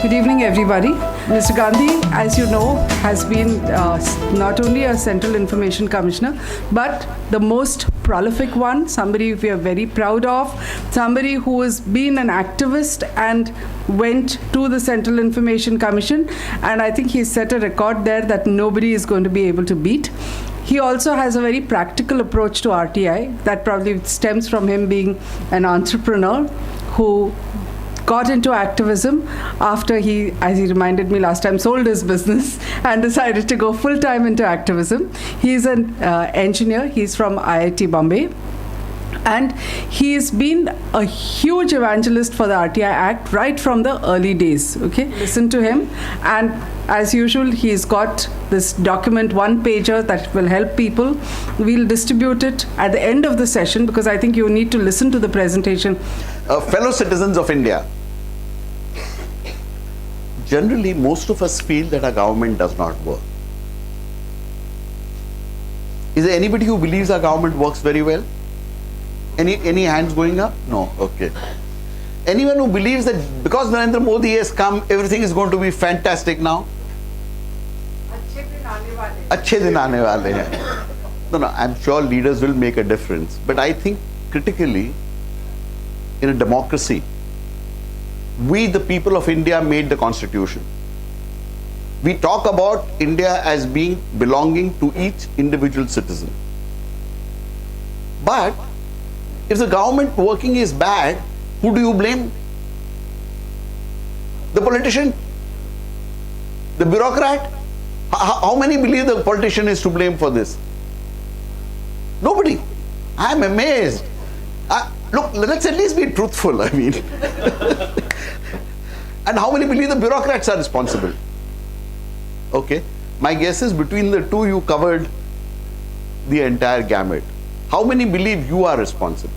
Good evening, everybody. Mr. Gandhi, as you know, has been not only a Central Information Commissioner, but the most prolific one, somebody we are very proud of, somebody who has been an activist and went to the Central Information Commission, and I think he's set a record there that nobody is going to be able to beat. He also has a very practical approach to RTI that probably stems from him being an entrepreneur who got into activism after he, as he reminded me last time, sold his business and decided to go full-time into activism. He's an engineer. He's from IIT Bombay. And he's been a huge evangelist for the RTI Act right from the early days. Okay, listen to him. And as usual, he's got this document, one-pager that will help people. We'll distribute it at the end of the session because I think you need to listen to the presentation. Fellow citizens of India, generally most of us feel that our government does not work. Is there anybody who believes our government works very well? Any hands going up? No. Okay. Anyone who believes that because Narendra Modi has come, everything is going to be fantastic now? Achhe din aane wale hain. No, I'm sure leaders will make a difference. But I think critically, in a democracy, we the people of India made the constitution. We talk about India as being belonging to each individual citizen. But if the government working is bad, who do you blame? The politician? The bureaucrat? How many believe the politician is to blame for this? Nobody. I'm amazed. Look, let's at least be truthful, I mean. And how many believe the bureaucrats are responsible? Okay. My guess is between the two, you covered the entire gamut. How many believe you are responsible?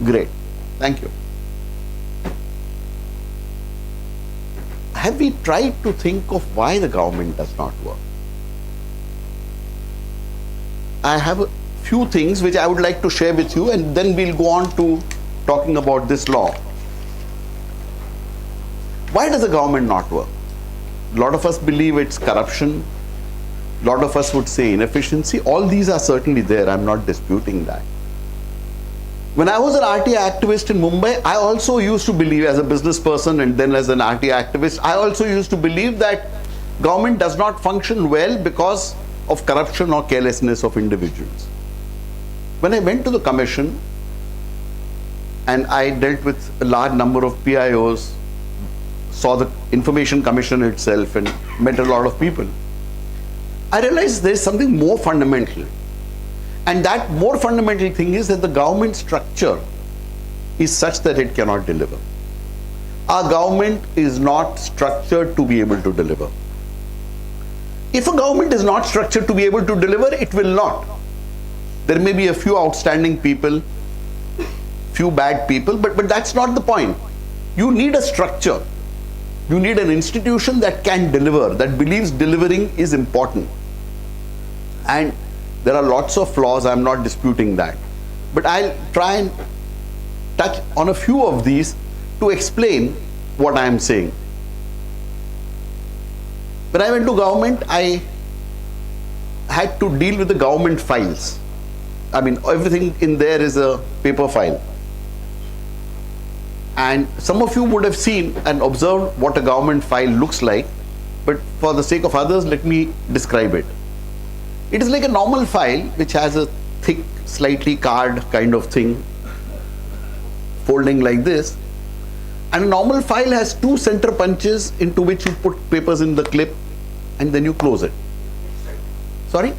Great. Thank you. Have we tried to think of why the government does not work? I have a few things which I would like to share with you, and then we'll go on to talking about this law. Why does the government not work? A lot of us believe it's corruption. A lot of us would say inefficiency. All these are certainly there. I'm not disputing that. When I was an RTI activist in Mumbai, I also used to believe, as a business person and then as an RTI activist, I also used to believe that government does not function well because of corruption or carelessness of individuals. When I went to the commission and I dealt with a large number of PIOs, saw the Information Commission itself and met a lot of people, I realized there is something more fundamental. And that more fundamental thing is that the government structure is such that it cannot deliver. Our government is not structured to be able to deliver. If a government is not structured to be able to deliver, it will not. There may be a few outstanding people, few bad people, but that's not the point. You need a structure. You need an institution that can deliver, that believes delivering is important. And there are lots of flaws, I'm not disputing that. But I'll try and touch on a few of these to explain what I am saying. When I went to government, I had to deal with the government files. I mean, everything in there is a paper file. And some of you would have seen and observed what a government file looks like, but for the sake of others, let me describe it. It is like a normal file which has a thick, slightly card kind of thing, folding like this. And a normal file has two center punches into which you put papers in the clip and then you close it. Sorry? In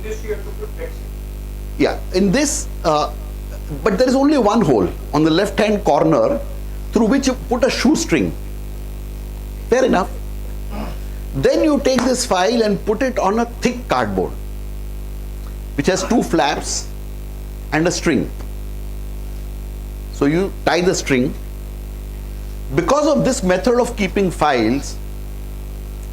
this you have to put text. Yeah, in this, but there is only one hole on the left hand corner through which you put a shoestring. Fair enough. Then you take this file and put it on a thick cardboard which has two flaps and a string. So you tie the string. Because of this method of keeping files,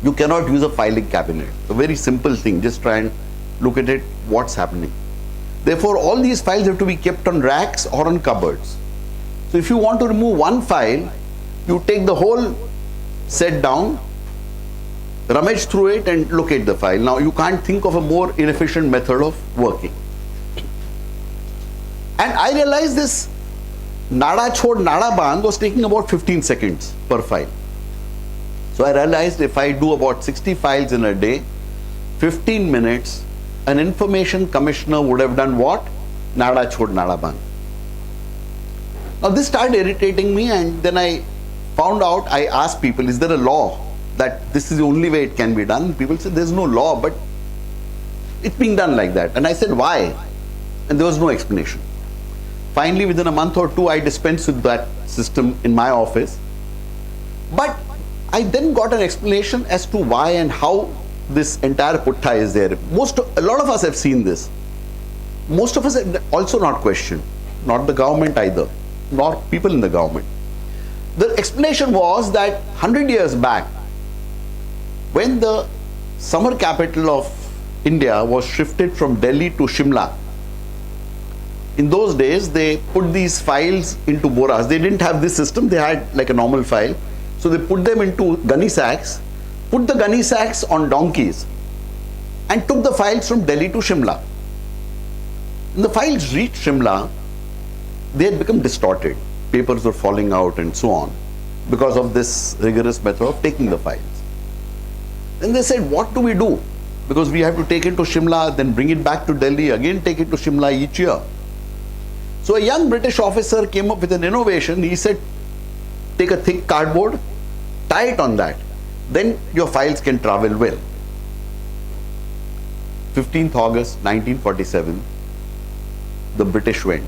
you cannot use a filing cabinet. A very simple thing, just try and look at it, what's happening. Therefore, all these files have to be kept on racks or on cupboards. So if you want to remove one file, You take the whole set down, rummage through it and locate the file. Now you can't think of a more inefficient method of working. And I realized this nada chhod nada band was taking about 15 seconds per file. So I realized if I do about 60 files in a day, 15 minutes, an information commissioner would have done what? Nada chhod nada band. Now this started irritating me, and then I found out, I asked people, is there a law that this is the only way it can be done? People said there's no law, but it's being done like that. And I said, why? And there was no explanation. Finally, within a month or two, I dispensed with that system in my office. But I then got an explanation as to why and how this entire putta is there. A lot of us have seen this. Most of us have also not questioned, not the government either, nor people in the government. The explanation was that 100 years back, when the summer capital of India was shifted from Delhi to Shimla, in those days they put these files into boras. They didn't have this system, they had like a normal file. So they put them into gunny sacks, put the gunny sacks on donkeys, and took the files from Delhi to Shimla. When the files reached Shimla, they had become distorted. Papers were falling out and so on because of this rigorous method of taking the files. Then they said, what do we do? Because we have to take it to Shimla, then bring it back to Delhi, again take it to Shimla each year. So a young British officer came up with an innovation. He said, take a thick cardboard, tie it on that, then your files can travel well. 15th August 1947, the British went.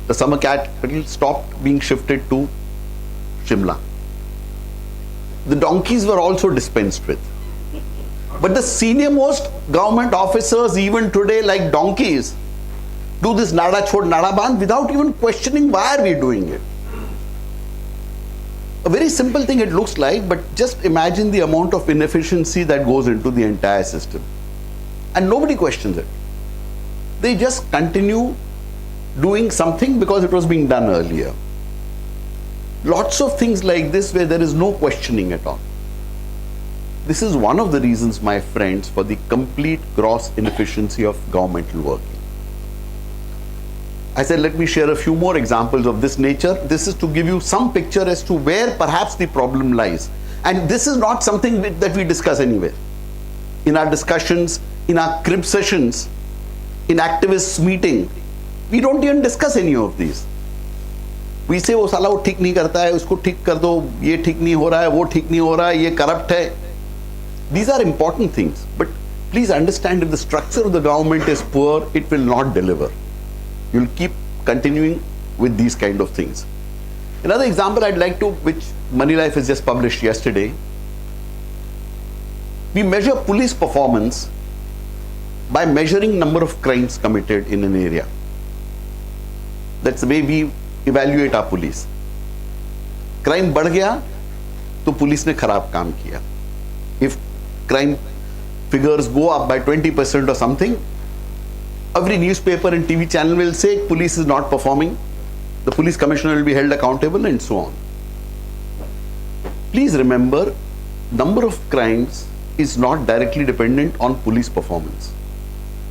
The summer capital stopped being shifted to Shimla. The donkeys were also dispensed with. But the senior most government officers even today, like donkeys, do this nada chhod nada band without even questioning why are we doing it. A very simple thing it looks like, but just imagine the amount of inefficiency that goes into the entire system. And nobody questions it. They just continue doing something because it was being done earlier. Lots of things like this where there is no questioning at all. This is one of the reasons, my friends, for the complete gross inefficiency of governmental working. I said, let me share a few more examples of this nature. This is to give you some picture as to where perhaps the problem lies. And this is not something that we discuss anywhere. In our discussions, in our crib sessions, in activists meeting, we don't even discuss any of these. We say, वो साला वो ठीक नहीं करता है, उसको ठीक कर दो, ये ठीक नहीं हो रहा है, वो ठीक नहीं हो रहा है, ये corrupt है. These are important things, but please understand, if the structure of the government is poor, it will not deliver. You'll keep continuing with these kind of things. Another example I'd like to, which Moneylife has just published yesterday, we measure police performance by measuring number of crimes committed in an area. That's the way we evaluate our police. Crime बढ़ गया तो police ने खराब काम किया. If crime figures go up by 20% or something, every newspaper and TV channel will say police is not performing, the police commissioner will be held accountable, and so on. Please remember, number of crimes is not directly dependent on police performance.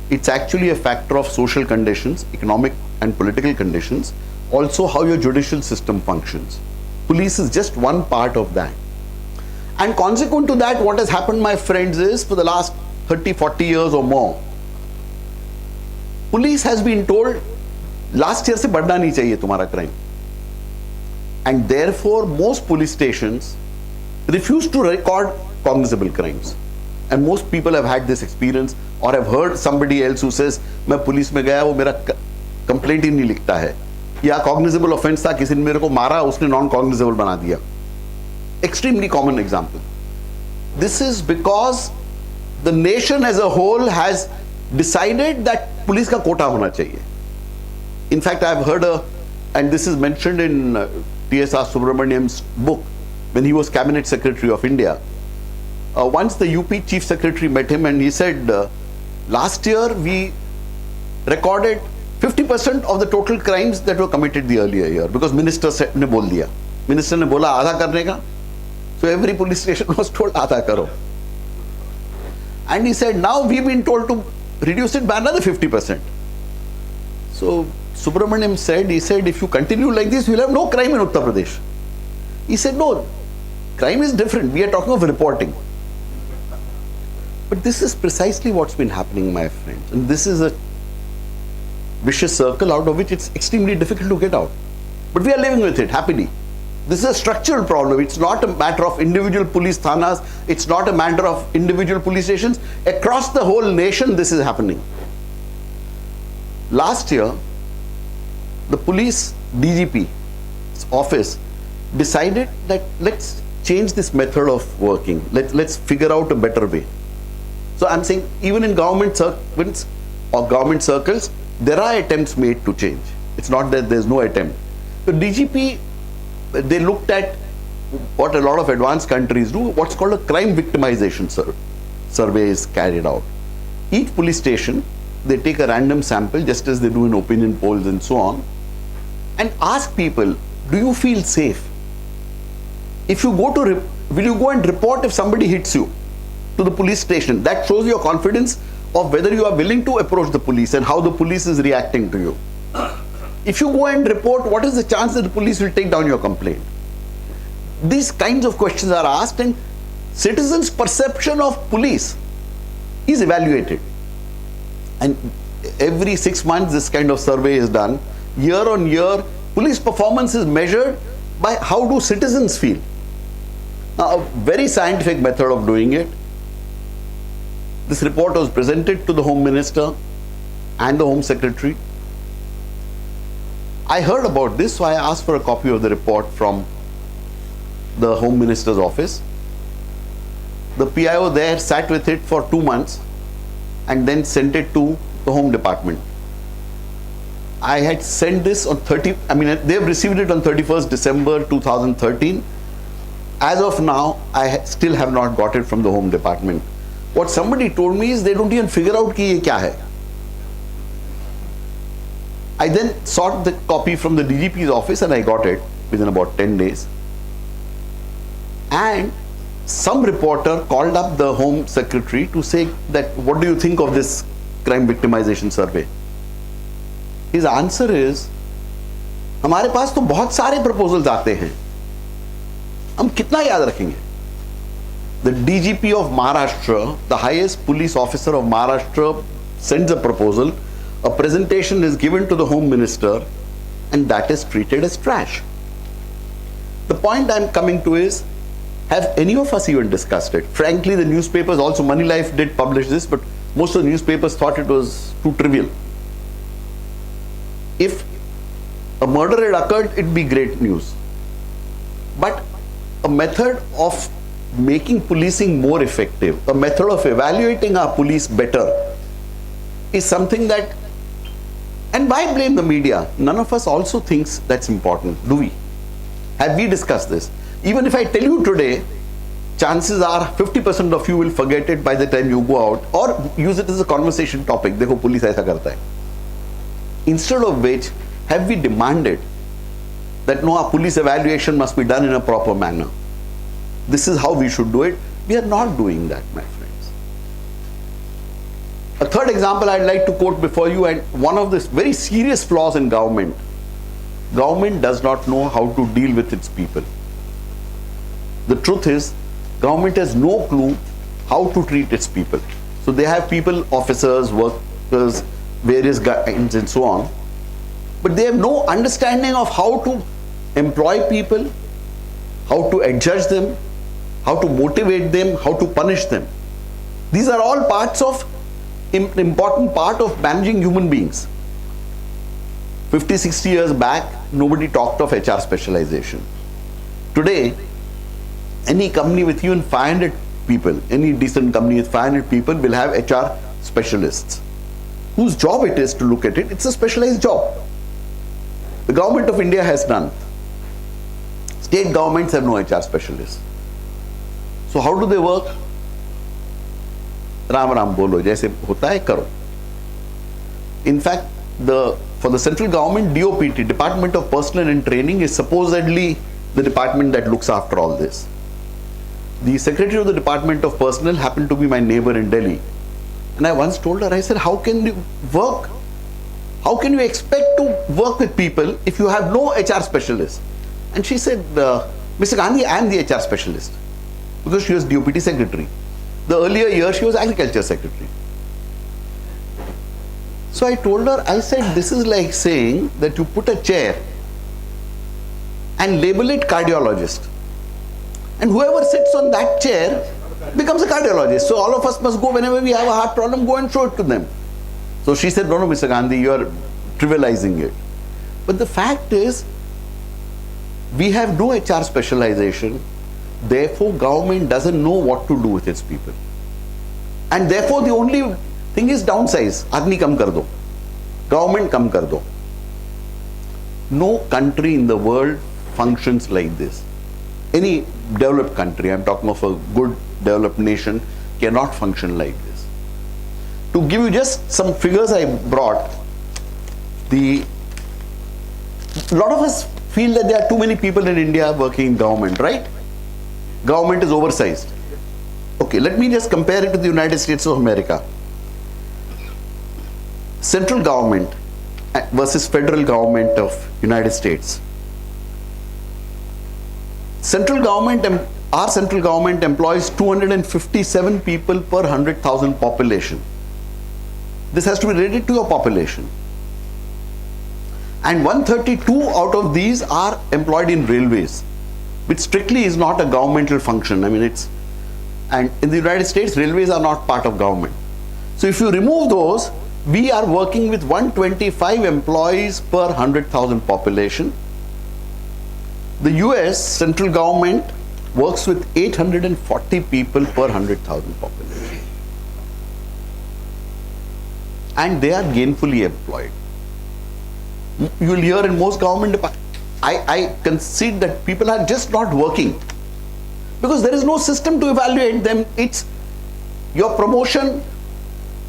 It's actually a factor of social conditions, economic and political conditions, also how your judicial system functions. Police is just one part of that. And consequent to that, what has happened, my friends, is for the last 30, 40 years or more, police has been told, last year se badna nahi chahiye tumhara crime. And therefore, most police stations refuse to record cognizable crimes. And most people have had this experience or have heard somebody else who says, मैं police में गया, वो मेरा complaint ही नहीं लिखता है, या cognizable offense था, किसी ने मेरे को मारा, उसने non-cognizable बना दिया. Extremely common example. This is because the nation as a whole has decided that police का quota होना चाहिए. In fact, I have heard and this is mentioned in T.S.R. Subramaniam's book when he was Cabinet Secretary of India. Once the UP Chief Secretary met him and he said, last year we recorded 50% of the total crimes that were committed the earlier year because minister said, ने बोल दिया. Minister ने बोला आधा करने का, so every police station was told आधा करो. And he said, now we've been told to reduce it by another 50%. So Subramaniam said, he said, if you continue like this, we'll have no crime in Uttar Pradesh. He said, no, crime is different. We are talking of reporting. But this is precisely what's been happening, my friends. And this is a vicious circle out of which it's extremely difficult to get out. But we are living with it happily. This is a structural problem. It's not a matter of individual police thanas. It's not a matter of individual police stations. Across the whole nation, this is happening. Last year, the police DGP's office decided that let's change this method of working. Let's figure out a better way. So I'm saying even in government circles or government circles, there are attempts made to change. It's not that there's no attempt. The DGP, they looked at what a lot of advanced countries do, what's called a crime victimization survey is carried out. Each police station, they take a random sample, just as they do in opinion polls and so on, and ask people, do you feel safe? If you go to, will you go and report if somebody hits you to the police station? That shows your confidence of whether you are willing to approach the police and how the police is reacting to you. If you go and report, what is the chance that the police will take down your complaint? These kinds of questions are asked, and citizens' perception of police is evaluated. And every 6 months, this kind of survey is done. Year on year, police performance is measured by how do citizens feel. Now, a very scientific method of doing it. This report was presented to the Home Minister and the Home Secretary. I heard about this, so I asked for a copy of the report from the Home Minister's office. The PIO there sat with it for 2 months and then sent it to the Home Department. I had sent this on they've received it on 31st December 2013. As of now, I still have not got it from the Home Department. What somebody told me is they don't even figure out ki ye kya hai. I then sought the copy from the DGP's office and I got it within about 10 days. And some reporter called up the Home Secretary to say that, what do you think of this crime victimization survey? His answer is, हमारे पास तो बहुत सारे proposals आते हैं, हम कितना याद रखेंगे? The DGP of Maharashtra, the highest police officer of Maharashtra, sends a proposal, a presentation is given to the Home Minister, and that is treated as trash. The point I'm coming to is, have any of us even discussed it? Frankly, the newspapers, also Moneylife did publish this, but most of the newspapers thought it was too trivial. If a murder had occurred, it'd be great news. But a method of making policing more effective, a method of evaluating our police better, is something that, and why blame the media? None of us also thinks that's important, do we? Have we discussed this? Even if I tell you today, chances are 50% of you will forget it by the time you go out, or use it as a conversation topic. Dekho, police aisa karta hai. Instead of which, have we demanded that no, our police evaluation must be done in a proper manner? This is how we should do it. We are not doing that, my friends. A third example I'd like to quote before you, and one of the very serious flaws in government. Government does not know how to deal with its people. The truth is, government has no clue how to treat its people. So they have people, officers, workers, various guidelines and so on, but they have no understanding of how to employ people, how to adjudge them, how to motivate them, how to punish them. These are all parts of important part of managing human beings. 50, 60 years back, nobody talked of HR specialization. Today, any company with even 500 people, any decent company with 500 people will have HR specialists, whose job it is to look at it. It's a specialized job. The government of India has none. State governments have no HR specialists. So how do they work? Ram Ram bolo, jaise hota hai karo. In fact, for the central government, DOPT, Department of Personnel and Training, is supposedly the department that looks after all this. The secretary of the Department of Personnel happened to be my neighbor in Delhi. And I once told her, I said, how can you work? How can you expect to work with people if you have no HR specialist? And she said, Mr. Gandhi, I am the HR specialist. Because she was DOPT secretary. The earlier year, she was agriculture secretary. So I told her, I said, this is like saying that you put a chair and label it cardiologist. And whoever sits on that chair becomes a cardiologist. So all of us must go whenever we have a heart problem, go and show it to them. So she said, no, Mr. Gandhi, you are trivializing it. But the fact is, we have no HR specialization. Therefore, government doesn't know what to do with its people. And therefore, the only thing is downsize. Aadmi kam kar do. Government kam kar do. No country in the world functions like this. Any developed country, I'm talking of a good developed nation, cannot function like this. To give you just some figures I brought, a lot of us feel that there are too many people in India working in government, right? Government is oversized. Okay, let me just compare it to the United States of America. Central government versus federal government of United States. Our central government employs 257 people per 100,000 population. This has to be related to your population. And 132 out of these are employed in railways, which strictly is not a governmental function. I mean, and in the United States, railways are not part of government. So if you remove those, we are working with 125 employees per 100,000 population. The US central government works with 840 people per 100,000 population. And they are gainfully employed. You will hear in most government departments, I concede that people are just not working because there is no system to evaluate them. It's your promotion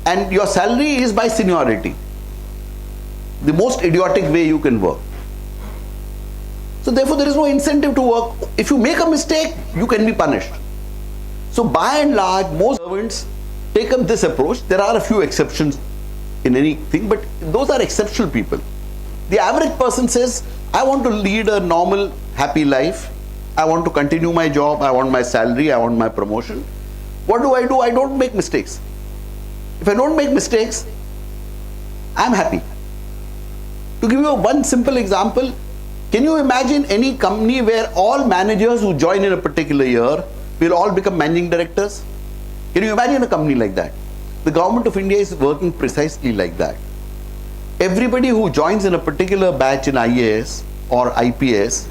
and your salary is by seniority. The most idiotic way you can work. So therefore there is no incentive to work. If you make a mistake, you can be punished. So by and large, most servants take up this approach. There are a few exceptions in anything, but those are exceptional people. The average person says, I want to lead a normal, happy life. I want to continue my job. I want my salary. I want my promotion. What do? I don't make mistakes. If I don't make mistakes, I'm happy. To give you one simple example, can you imagine any company where all managers who join in a particular year will all become managing directors? Can you imagine a company like that? The government of India is working precisely like that. Everybody who joins in a particular batch in IAS or IPS,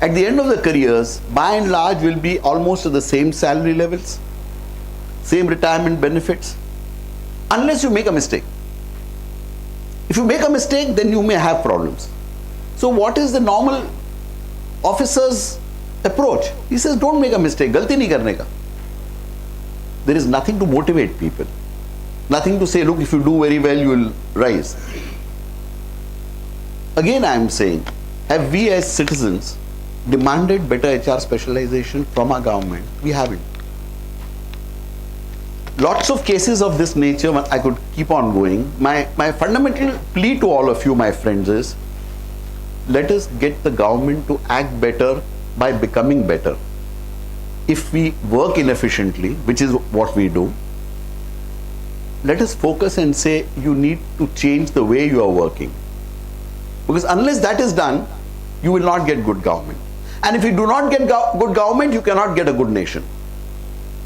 at the end of the careers, by and large will be almost at the same salary levels, same retirement benefits, unless you make a mistake. If you make a mistake, then you may have problems. So what is the normal officer's approach? He says, don't make a mistake, galti nahi karne ka. There is nothing to motivate people. Nothing to say, look, if you do very well, you will rise. Again, I am saying, have we as citizens demanded better HR specialization from our government? We haven't. Lots of cases of this nature, I could keep on going. My fundamental plea to all of you, my friends, is let us get the government to act better by becoming better. If we work inefficiently, which is what we do, let us focus and say you need to change the way you are working. Because unless that is done, you will not get good government. And if you do not get good government, you cannot get a good nation.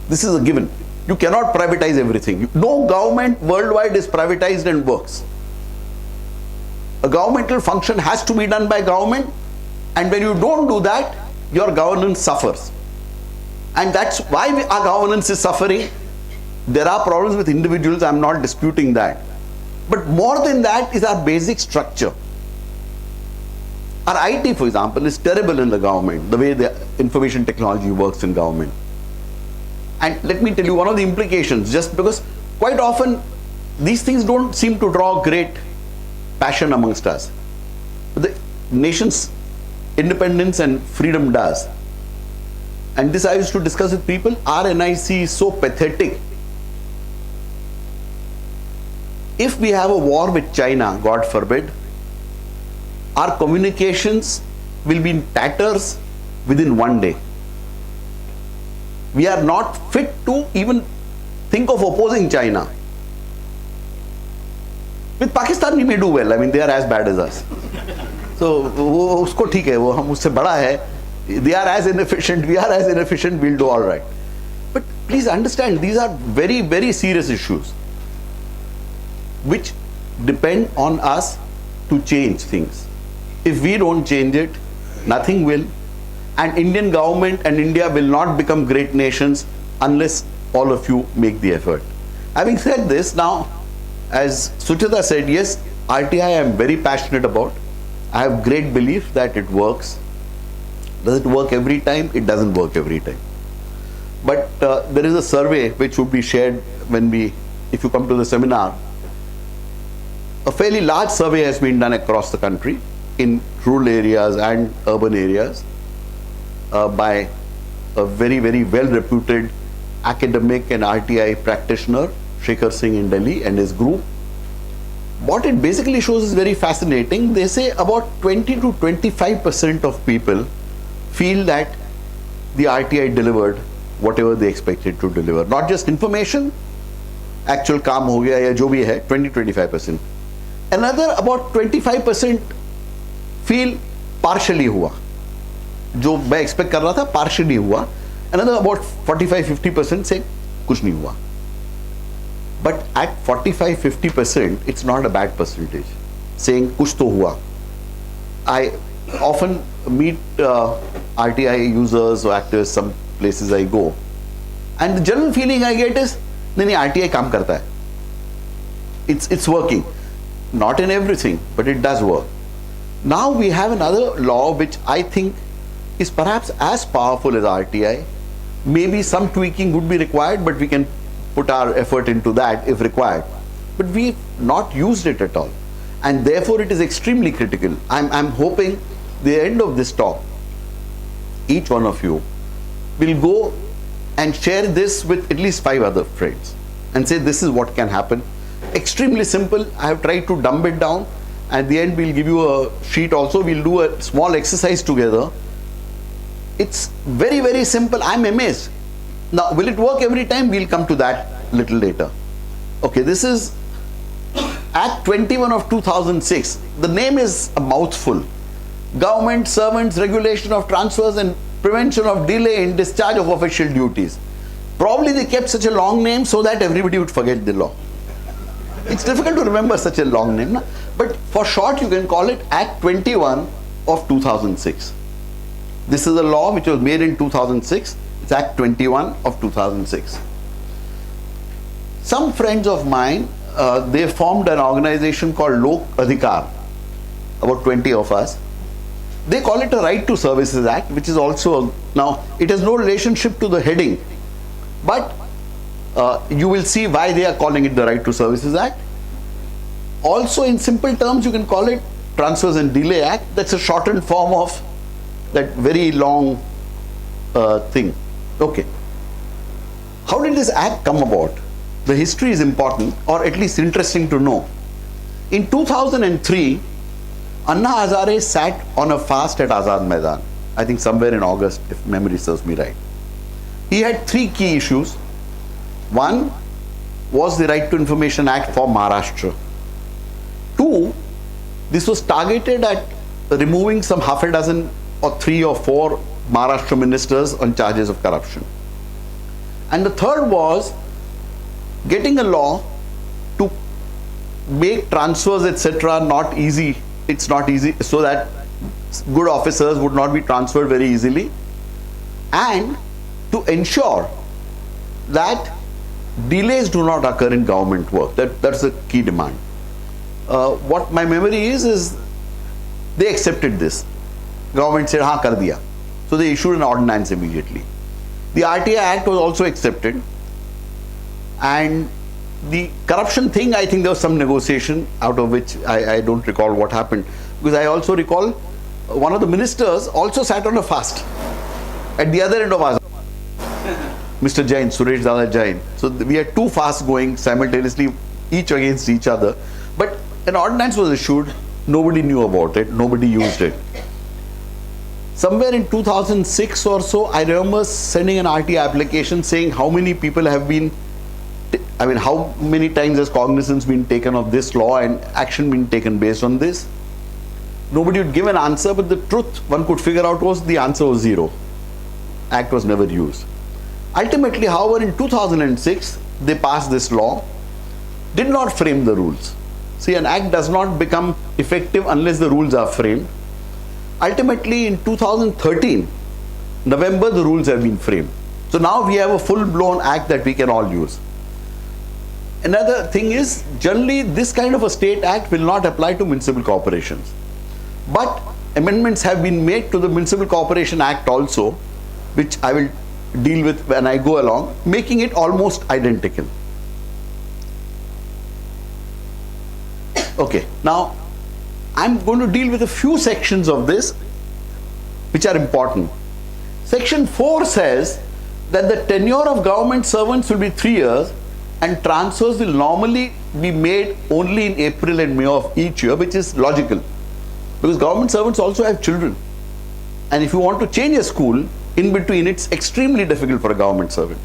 This is a given. You cannot privatize everything. No government worldwide is privatized and works. A governmental function has to be done by government, and when you don't do that, your governance suffers. And that's why our governance is suffering. There are problems with individuals, I'm not disputing that. But more than that is our basic structure. Our IT, for example, is terrible in the government, the way the information technology works in government. And let me tell you one of the implications, just because quite often these things don't seem to draw great passion amongst us. The nation's independence and freedom does, and this I used to discuss with people, our NIC is so pathetic. If we have a war with China, God forbid, our communications will be in tatters within one day. We are not fit to even think of opposing China. With Pakistan we may do well. I mean, they are as bad as us. So वो उसको ठीक है, वो हम उससे बड़ा है. They are as inefficient, we are as inefficient, we'll do all right. But please understand, these are very, very serious issues which depend on us to change things. If we don't change it, nothing will. And Indian government and India will not become great nations unless all of you make the effort. Having said this, now, as Suchita said, yes, RTI I am very passionate about. I have great belief that it works. Does it work every time? It doesn't work every time. But there is a survey which would be shared if you come to the seminar. A fairly large survey has been done across the country in rural areas and urban areas by a very, very well-reputed academic and RTI practitioner, Shekhar Singh in Delhi, and his group. What it basically shows is very fascinating. They say about 20 to 25% of people feel that the RTI delivered whatever they expected to deliver. Not just information, actual काम हो गया या जो भी है, 20-25%. Another about 25% feel partially हुआ. जो मैं expect कर रहा था partially हुआ. Another about 45-50% say कुछ नहीं हुआ. But at 45-50%, it's not a bad percentage. Saying कुछ तो हुआ. I often meet RTI users or actors some places I go, and the general feeling I get is नहीं RTI काम करता है. It's working. Not in everything, but it does work. Now we have another law which I think is perhaps as powerful as RTI. Maybe some tweaking would be required, but we can put our effort into that if required. But we've not used it at all, and therefore it is extremely critical. I'm hoping the end of this talk, each one of you will go and share this with at least 5 other friends and say this is what can happen. Extremely simple. I have tried to dumb it down. At the end we'll give you a sheet also. We'll do a small exercise together. It's very, very simple. I'm amazed. Now, will it work every time? We'll come to that little later. Okay, this is Act 21 of 2006. The name is a mouthful. Government Servants Regulation of Transfers and Prevention of Delay in Discharge of Official Duties. Probably they kept such a long name so that everybody would forget the law. It's difficult to remember such a long name, na? But for short you can call it Act 21 of 2006. This is a law which was made in 2006. It's Act 21 of 2006. Some friends of mine, they formed an organization called Lok Adhikar, about 20 of us. They call it a Right to Services Act, which is also, now it has no relationship to the heading, but you will see why they are calling it the Right to Services Act. Also in simple terms you can call it Transfers and Delay Act. That's a shortened form of that very long thing. Okay. How did this act come about? The history is important, or at least interesting to know. In 2003, Anna Hazare sat on a fast at Azad Maidan, I think somewhere in August, if memory serves me right. He had 3 key issues. One was the Right to Information Act for Maharashtra. 2, this was targeted at removing some half a dozen or 3 or 4 Maharashtra ministers on charges of corruption. And the third was getting a law to make transfers etc. not easy. It's not easy, so that good officers would not be transferred very easily, and to ensure that delays do not occur in government work. That's a key demand. What my memory is they accepted this. Government said, हाँ कर दिया. So they issued an ordinance immediately. The RTI Act was also accepted, and the corruption thing, I think there was some negotiation out of which I don't recall what happened, because I also recall one of the ministers also sat on a fast at the other end of us. Mr. Jain, Suresh Dada Jain. So we had two fasts going simultaneously, each against each other. But an ordinance was issued, nobody knew about it, nobody used it. Somewhere in 2006 or so, I remember sending an RT application saying how many people have been, how many times has cognizance been taken of this law and action been taken based on this. Nobody would give an answer, but the truth one could figure out was the answer was zero. Act was never used. Ultimately, however, in 2006, they passed this law, did not frame the rules. See, an act does not become effective unless the rules are framed. Ultimately, in 2013, November, the rules have been framed. So now we have a full-blown act that we can all use. Another thing is, generally, this kind of a state act will not apply to municipal corporations. But amendments have been made to the Municipal Corporation Act also, which I will deal with when I go along, making it almost identical. Okay, now I'm going to deal with a few sections of this which are important. Section 4 says that the tenure of government servants will be 3 years and transfers will normally be made only in April and May of each year, which is logical because government servants also have children. And if you want to change a school, in between, it's extremely difficult for a government servant.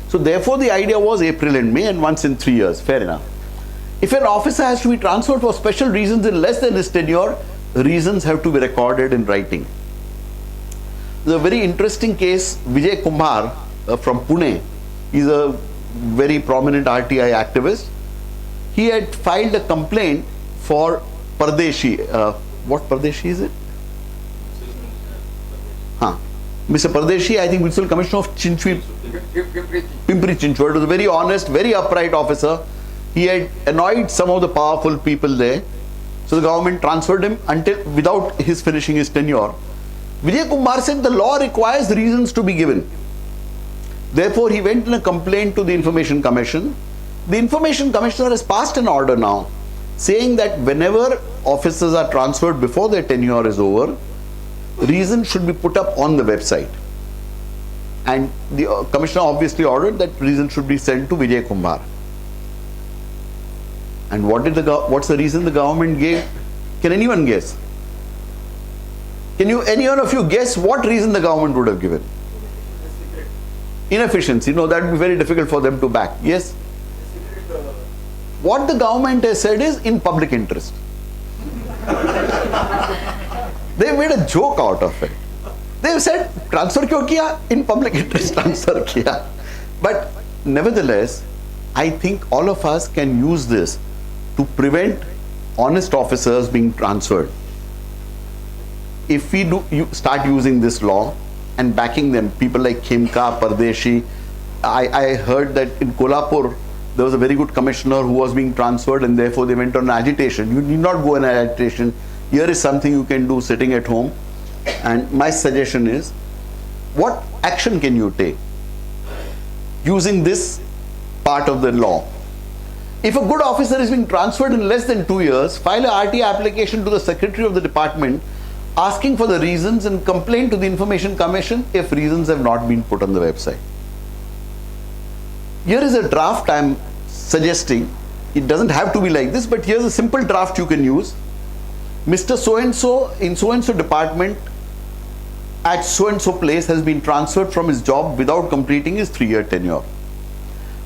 So therefore, the idea was April and May and once in 3 years. Fair enough. If an officer has to be transferred for special reasons in less than his tenure, reasons have to be recorded in writing. There's a very interesting case. Vijay Kumar from Pune, he's a very prominent RTI activist. He had filed a complaint for Pardeshi. What Pardeshi is it? Mr. Pardeshi, I think Municipal Commissioner of Pimpri Chinchwad, was a very honest, very upright officer. He had annoyed some of the powerful people there. So the government transferred him without his finishing his tenure. Vijay Kumar said the law requires reasons to be given. Therefore, he went in a complaint to the Information Commission. The Information Commissioner has passed an order now saying that whenever officers are transferred before their tenure is over, reasons should be put up on the website. And the Commissioner obviously ordered that reasons should be sent to Vijay Kumar. And what's the reason the government gave? Can anyone guess? Any one of you guess what reason the government would have given? Inefficiency. No, that would be very difficult for them to back. Yes? What the government has said is in public interest. They made a joke out of it. They said, transfer kyo kiya? In public interest transfer kiya. But nevertheless, I think all of us can use this to prevent honest officers being transferred. If we start using this law and backing them, people like Khemka, Pardeshi, I heard that in Kolhapur, there was a very good commissioner who was being transferred and therefore they went on agitation. You need not go on agitation. Here is something you can do sitting at home. And my suggestion is, what action can you take using this part of the law? If a good officer is being transferred in less than 2 years, file a RT application to the Secretary of the Department asking for the reasons and complain to the Information Commission if reasons have not been put on the website. Here is a draft I am suggesting. It doesn't have to be like this, but here's a simple draft you can use. Mr. So-and-so in so-and-so department at so-and-so place has been transferred from his job without completing his 3-year tenure.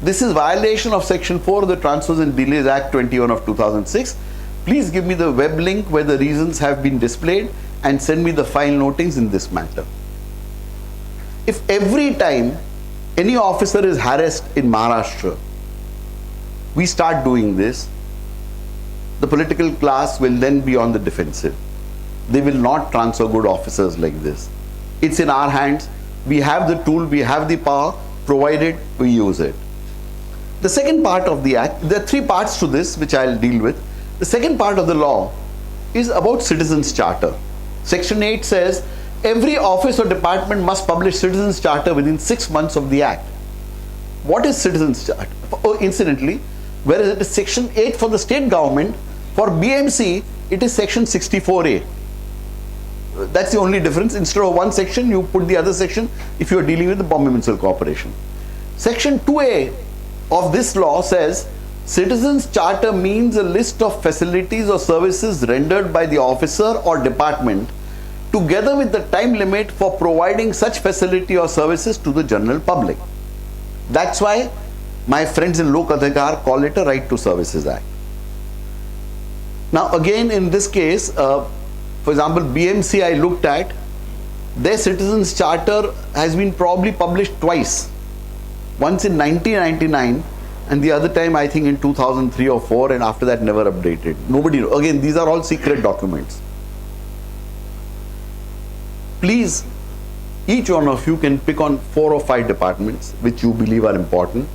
This is violation of Section 4 of the Transfers and Delays Act 21 of 2006. Please give me the web link where the reasons have been displayed and send me the file notings in this matter. If every time any officer is harassed in Maharashtra, we start doing this, the political class will then be on the defensive. They will not transfer good officers like this. It's in our hands. We have the tool, we have the power, provided we use it. The second part of the act, there are 3 parts to this which I'll deal with. The second part of the law is about Citizens Charter. Section 8 says every office or department must publish Citizens Charter within 6 months of the act. What is Citizens Charter? Oh, incidentally, whereas it is Section 8 for the state government, for BMC it is Section 64A. That's the only difference. Instead of one section, you put the other section if you are dealing with the Bombay Municipal Corporation. Section 2A of this law says, Citizens Charter means a list of facilities or services rendered by the officer or department together with the time limit for providing such facility or services to the general public. That's why my friends in Lok Adhikar call it a Right to Services Act. Now again, in this case, for example, BMC I looked at, their Citizens Charter has been probably published twice. Once in 1999 and the other time I think in 2003 or 4, and after that never updated. Nobody, again, these are all secret documents. Please, each one of you can pick on 4 or 5 departments which you believe are important.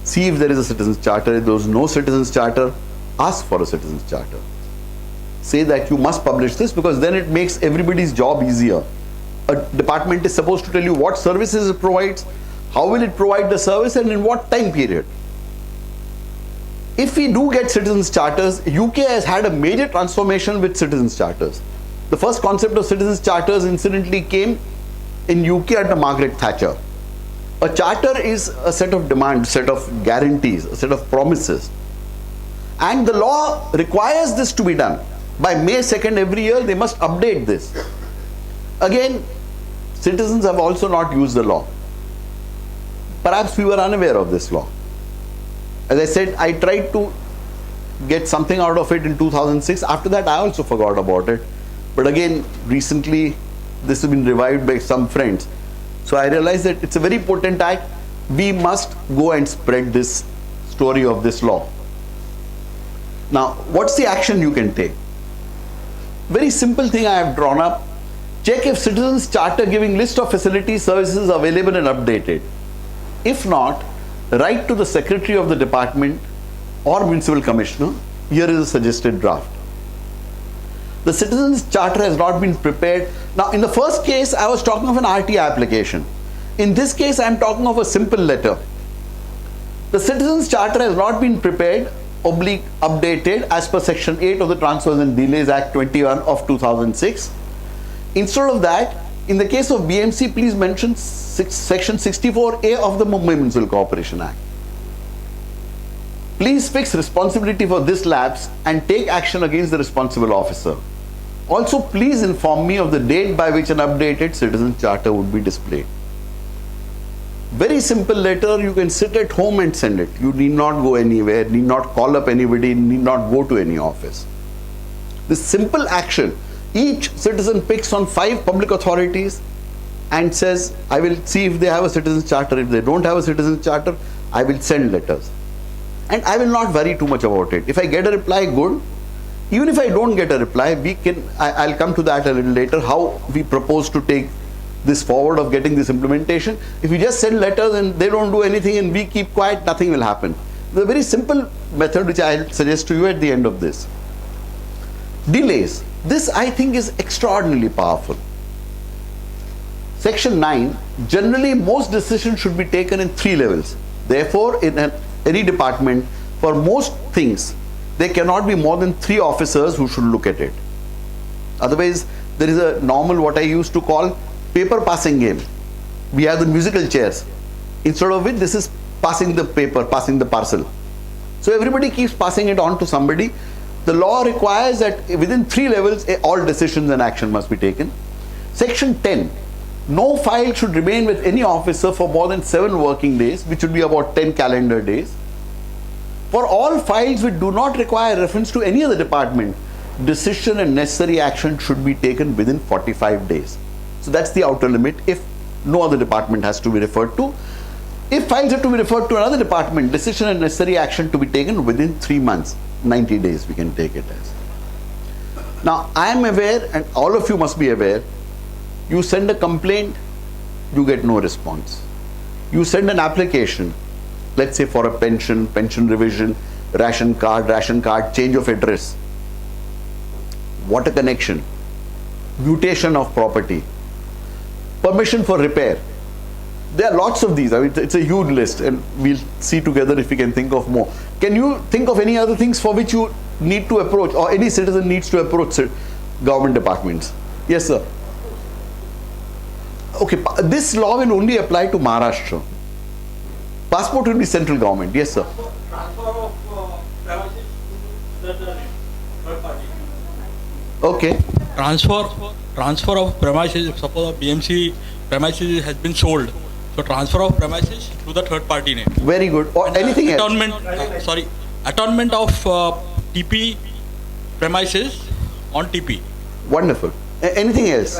See if there is a Citizens Charter. If there is no Citizens Charter, ask for a Citizens Charter. Say that you must publish this, because then it makes everybody's job easier. A department is supposed to tell you what services it provides, how will it provide the service, and in what time period. If we do get Citizens Charters, UK has had a major transformation with Citizens Charters. The first concept of Citizens Charters incidentally came in UK under Margaret Thatcher. A charter is a set of demands, set of guarantees, a set of promises. And the law requires this to be done. By May 2nd every year, they must update this. Again, citizens have also not used the law. Perhaps we were unaware of this law. As I said, I tried to get something out of it in 2006. After that, I also forgot about it. But again, recently, this has been revived by some friends. So I realized that it's a very potent act. We must go and spread this story of this law. Now, what's the action you can take? Very simple thing I have drawn up. Check if Citizens Charter giving list of facilities, services available and updated. If not, write to the Secretary of the Department or Municipal Commissioner. Here is a suggested draft. The Citizens Charter has not been prepared. Now, in the first case, I was talking of an RT application. In this case, I am talking of a simple letter. The Citizens Charter has not been prepared / updated as per Section 8 of the Transfers and Delays Act 21 of 2006. Instead of that, in the case of BMC, please mention Section 64A of the Mumbai Municipal Corporation Act. Please fix responsibility for this lapse and take action against the responsible officer. Also, please inform me of the date by which an updated Citizens Charter would be displayed. Very simple letter, you can sit at home and send it. You need not go anywhere, need not call up anybody, need not go to any office. This simple action, each citizen picks on 5 public authorities and says, I will see if they have a Citizens Charter. If they don't have a Citizens Charter, I will send letters. And I will not worry too much about it. If I get a reply, good. Even if I don't get a reply, I'll come to that a little later, how we propose to take this forward of getting this implementation. If you just send letters and they don't do anything and we keep quiet, nothing will happen. It's a very simple method which I'll suggest to you at the end of this. Delays. This I think is extraordinarily powerful. Section 9, generally most decisions should be taken in 3 levels. Therefore, in any department, for most things, there cannot be more than 3 officers who should look at it. Otherwise, there is a normal, what I used to call, paper passing game. We have the musical chairs. Instead of which, this is passing the paper, passing the parcel. So everybody keeps passing it on to somebody. The law requires that within 3 levels, all decisions and action must be taken. Section 10, no file should remain with any officer for more than 7 working days, which would be about 10 calendar days. For all files which do not require reference to any other department, decision and necessary action should be taken within 45 days. So that's the outer limit if no other department has to be referred to. If files have to be referred to another department, decision and necessary action to be taken within 3 months, 90 days we can take it as. Now I am aware, and all of you must be aware, you send a complaint, you get no response. You send an application, let's say for a pension revision, ration card, change of address. What a connection. Mutation of property. Permission for repair. There are lots of these. I mean, it's a huge list, and we'll see together if we can think of more. Can you think of any other things for which you need to approach, or any citizen needs to approach government departments? Yes, sir. Okay, this law will only apply to Maharashtra. Passport will be central government. Yes, sir. Transfer of premises to the third party. Okay. Transfer of premises. Suppose a BMC premises has been sold. So transfer of premises to the third party name. Very good. Or anything else? Atonement of TP premises on TP. Wonderful. Anything else?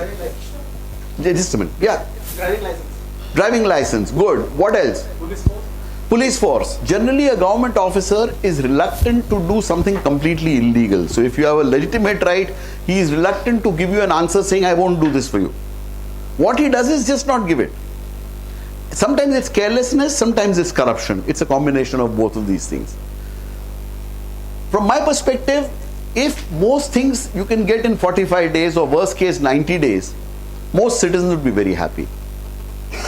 Just a minute. Yeah. Driving license. Driving license. Good. What else? Police force. Police force. Generally, a government officer is reluctant to do something completely illegal. So if you have a legitimate right, he is reluctant to give you an answer saying, I won't do this for you. What he does is just not give it. Sometimes it's carelessness, sometimes it's corruption. It's a combination of both of these things. From my perspective, if most things you can get in 45 days or worst case 90 days, most citizens would be very happy.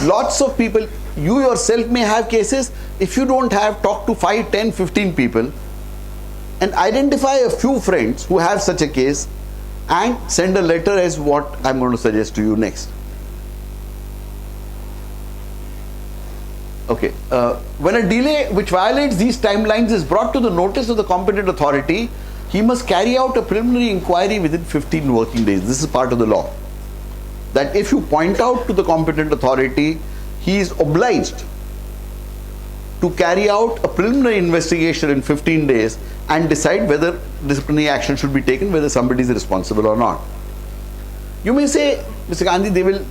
Lots of people, you yourself may have cases, if you don't have, talk to 5, 10, 15 people and identify a few friends who have such a case and send a letter as what I'm going to suggest to you next. Okay, when a delay which violates these timelines is brought to the notice of the competent authority, he must carry out a preliminary inquiry within 15 working days. This is part of the law. That if you point out to the competent authority, he is obliged to carry out a preliminary investigation in 15 days and decide whether disciplinary action should be taken, whether somebody is responsible or not. You may say, Mr. Gandhi, they will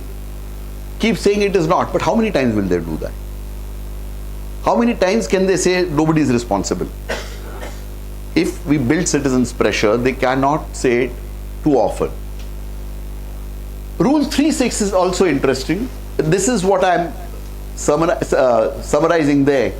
keep saying it is not, but how many times will they do that? How many times can they say nobody is responsible? If we build citizens' pressure, they cannot say it too often. Rule 3.6 is also interesting. This is what I am summarizing there.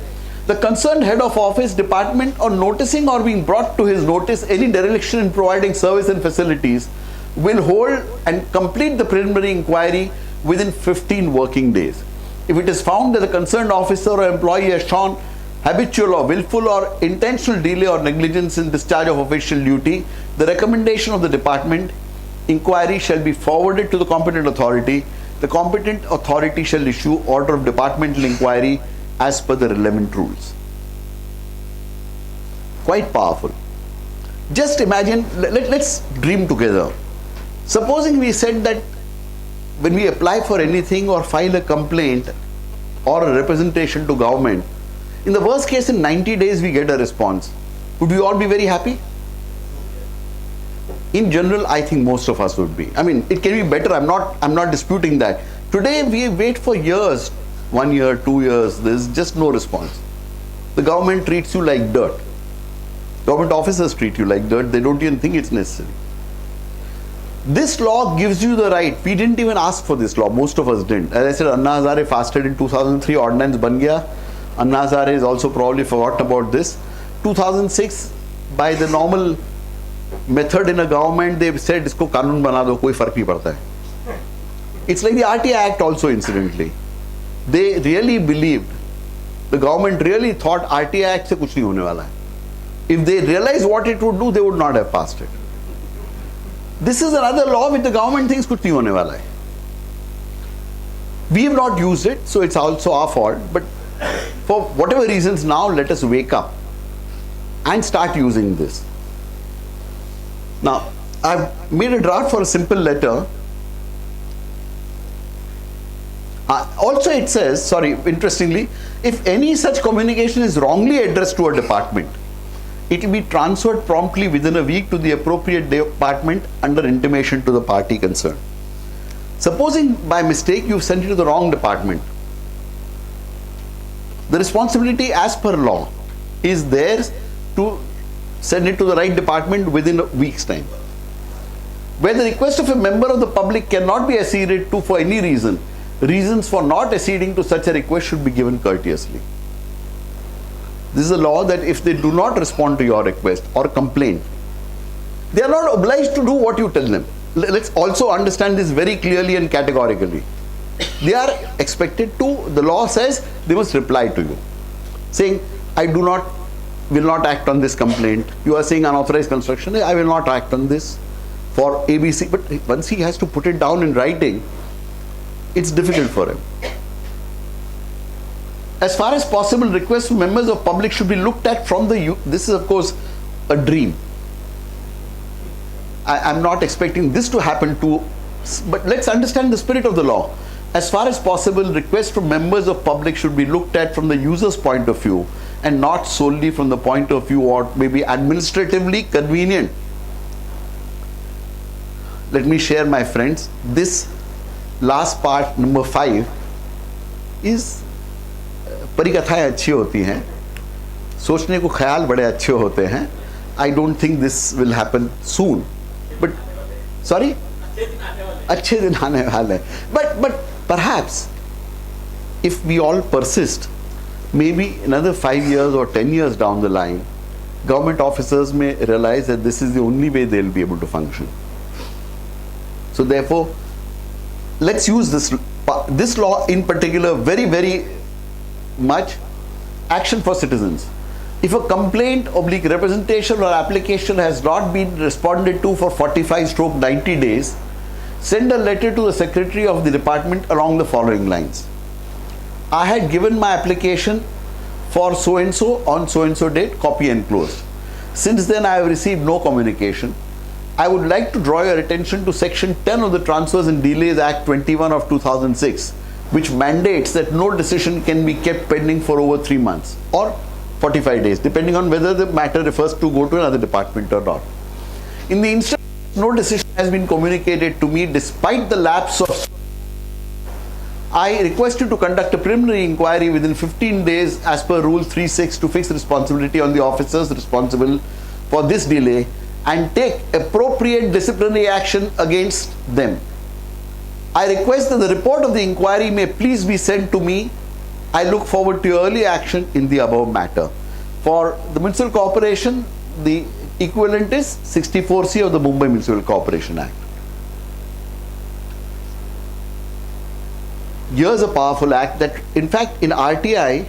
The concerned head of office, department, on noticing or being brought to his notice any dereliction in providing service and facilities will hold and complete the preliminary inquiry within 15 working days. If it is found that the concerned officer or employee has shown habitual or willful or intentional delay or negligence in discharge of official duty, the recommendation of the department inquiry shall be forwarded to the competent authority. The competent authority shall issue order of departmental inquiry as per the relevant rules. Quite powerful. Just imagine, let's dream together. Supposing we said that when we apply for anything or file a complaint or a representation to government, in the worst case in 90 days we get a response. Would we all be very happy? In general, I think most of us would be. I mean, it can be better. I'm not disputing that. Today we wait for years, 1 year, 2 years. There's just no response. The government treats you like dirt. Government officers treat you like dirt. They don't even think it's necessary. This law gives you the right. We didn't even ask for this law. Most of us didn't. As I said, Anna Hazare fasted in 2003. Ordinance ban gaya. Anna Hazare is also probably forgotten about this. 2006, by the normal method in a government, they said, isko kanun bana do, koi fark nahi padta hai. It's like the RTI Act also, incidentally. They really believed, the government really thought RTI Act se kuch nahi hone wala hai. If they realized what it would do, they would not have passed it. This is another law which the government thinks kuch nahi hone wala hai. We have not used it, so it's also our fault. But for whatever reasons, now let us wake up and start using this. Now, I've made a draft for a simple letter. Also it says, sorry, interestingly, if any such communication is wrongly addressed to a department, it will be transferred promptly within a week to the appropriate department under intimation to the party concerned. Supposing by mistake you've sent it to the wrong department, the responsibility as per law is theirs to send it to the right department within a week's time. Where the request of a member of the public cannot be acceded to for any reason, reasons for not acceding to such a request should be given courteously. This is a law that if they do not respond to your request or complaint, they are not obliged to do what you tell them. Let's also understand this very clearly and categorically. They are expected to, the law says they must reply to you, saying, I will not act on this complaint. You are saying unauthorized construction, I will not act on this. for ABC, but once he has to put it down in writing, it's difficult for him. As far as possible, requests from members of public should be looked at from the youth. This is of course a dream. I'm not expecting this to happen to, but let's understand the spirit of the law. As far as possible, requests from members of public should be looked at from the user's point of view and not solely from the point of view what may be administratively convenient. Let me share, my friends, this last part, number 5, is परिकथाएं अच्छी होती हैं, सोचने को ख्याल बड़े अच्छे होते हैं. I don't think this will happen soon, but sorry, अच्छे दिन आने वाले. But perhaps if we all persist, maybe another 5 years or 10 years down the line, government officers may realize that this is the only way they'll be able to function. So therefore, let's use this law in particular very much. Action for citizens. If a complaint, representation or application has not been responded to for 45/90 days, send a letter to the secretary of the department along the following lines. I had given my application for so and so on so and so date, copy enclosed. Since then I have received no communication. I would like to draw your attention to section 10 of the Transfers and Delays Act 21 of 2006, which mandates that no decision can be kept pending for over 3 months or 45 days, depending on whether the matter refers to go to another department or not. In the instance no decision has been communicated to me despite the lapse of, I request you to conduct a preliminary inquiry within 15 days as per Rule 3.6 to fix responsibility on the officers responsible for this delay and take appropriate disciplinary action against them. I request that the report of the inquiry may please be sent to me. I look forward to your early action in the above matter. For the Municipal Corporation, the equivalent is 64C of the Mumbai Municipal Corporation Act. Here's a powerful act that, in fact, in RTI,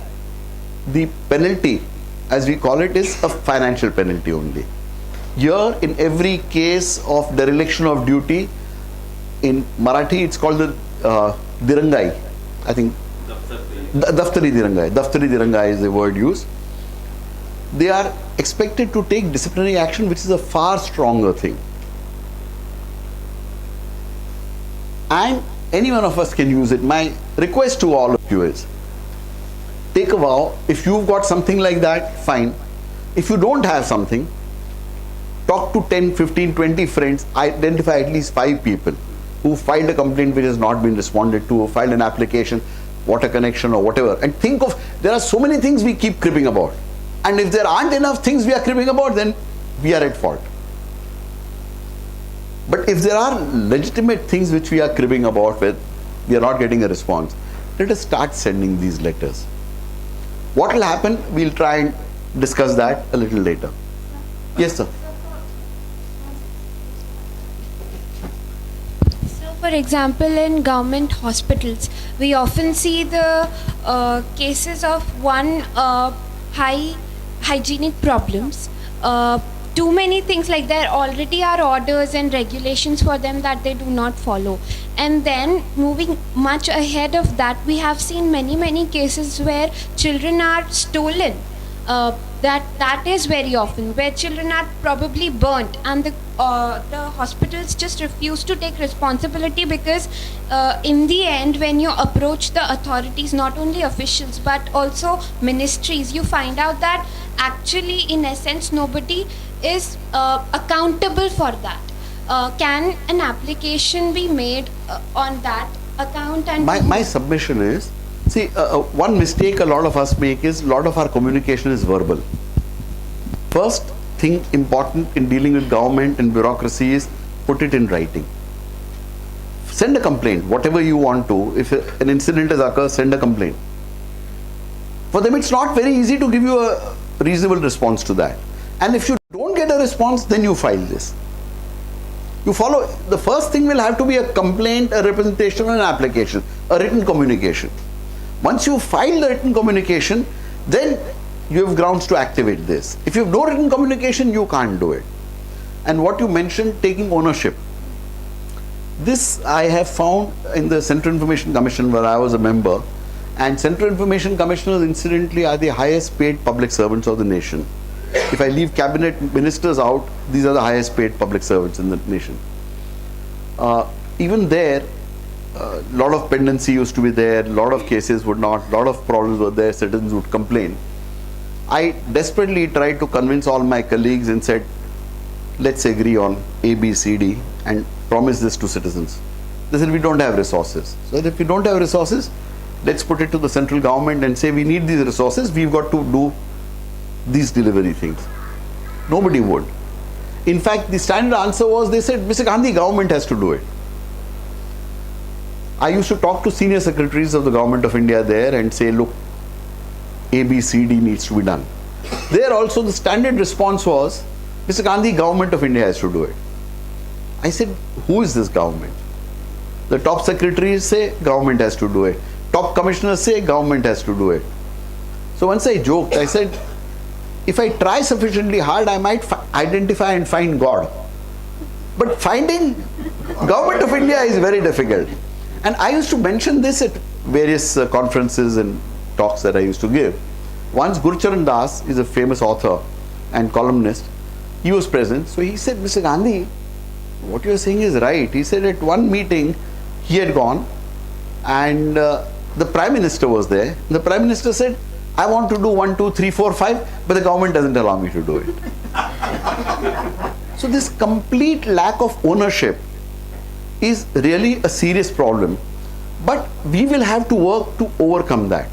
the penalty, as we call it, is a financial penalty only. Here, in every case of dereliction of duty, in Marathi it's called the dirangai, I think. Daftari dirangai. Daftari dirangai is the word used. They are expected to take disciplinary action, which is a far stronger thing. And any one of us can use it. My request to all of you is, take a vow. If you've got something like that, fine. If you don't have something, talk to 10, 15, 20 friends, identify at least 5 people who filed a complaint which has not been responded to, or filed an application, water connection or whatever, and think of, there are so many things we keep cribbing about. And if there aren't enough things we are cribbing about, then we are at fault. But if there are legitimate things which we are cribbing about with, we are not getting a response, let us start sending these letters. What will happen? We'll try and discuss that a little later. Yes, sir. For example, in government hospitals, we often see the cases of high hygienic problems. Too many things, like there already are orders and regulations for them that they do not follow. And then moving much ahead of that, we have seen many cases where children are stolen. That is very often, where children are probably burnt, and the hospitals just refuse to take responsibility, because in the end, when you approach the authorities, not only officials but also ministries, you find out that actually, in essence, nobody is accountable for that. Can an application be made on that account? And my submission is, see, one mistake a lot of us make is, a lot of our communication is verbal. First thing important in dealing with government and bureaucracy is, put it in writing. Send a complaint, whatever you want to. If an incident has occurred, send a complaint. For them, it's not very easy to give you a reasonable response to that. And if you don't get a response, then you file this. You follow, the first thing will have to be a complaint, a representation, and an application, a written communication. Once you file the written communication, then you have grounds to activate this. If you have no written communication, you can't do it. And what you mentioned, taking ownership. This I have found in the Central Information Commission where I was a member, and Central Information Commissioners incidentally are the highest paid public servants of the nation. If I leave cabinet ministers out, these are the highest paid public servants in the nation. Even there, a lot of pendency used to be there, a lot of cases would not, a lot of problems were there, citizens would complain. I desperately tried to convince all my colleagues and said, let's agree on A, B, C, D and promise this to citizens. They said, we don't have resources. So if we don't have resources, let's put it to the central government and say we need these resources, we've got to do these delivery things. Nobody would. In fact, the standard answer was, they said, Mr. Gandhi, government has to do it. I used to talk to senior secretaries of the government of India there and say, look, A, B, C, D needs to be done. There also the standard response was, Mr. Gandhi, government of India has to do it. I said, who is this government? The top secretaries say government has to do it. Top commissioners say government has to do it. So once I joked, I said, if I try sufficiently hard, I might identify and find God. But finding government of India is very difficult. And I used to mention this at various conferences and talks that I used to give. Once Gurcharan Das is a famous author and columnist. He was present. So he said, Mr. Gandhi, what you're saying is right. He said at one meeting, he had gone and the Prime Minister was there. The Prime Minister said, I want to do 1, 2, 3, 4, 5, but the government doesn't allow me to do it. So this complete lack of ownership is really a serious problem. But we will have to work to overcome that.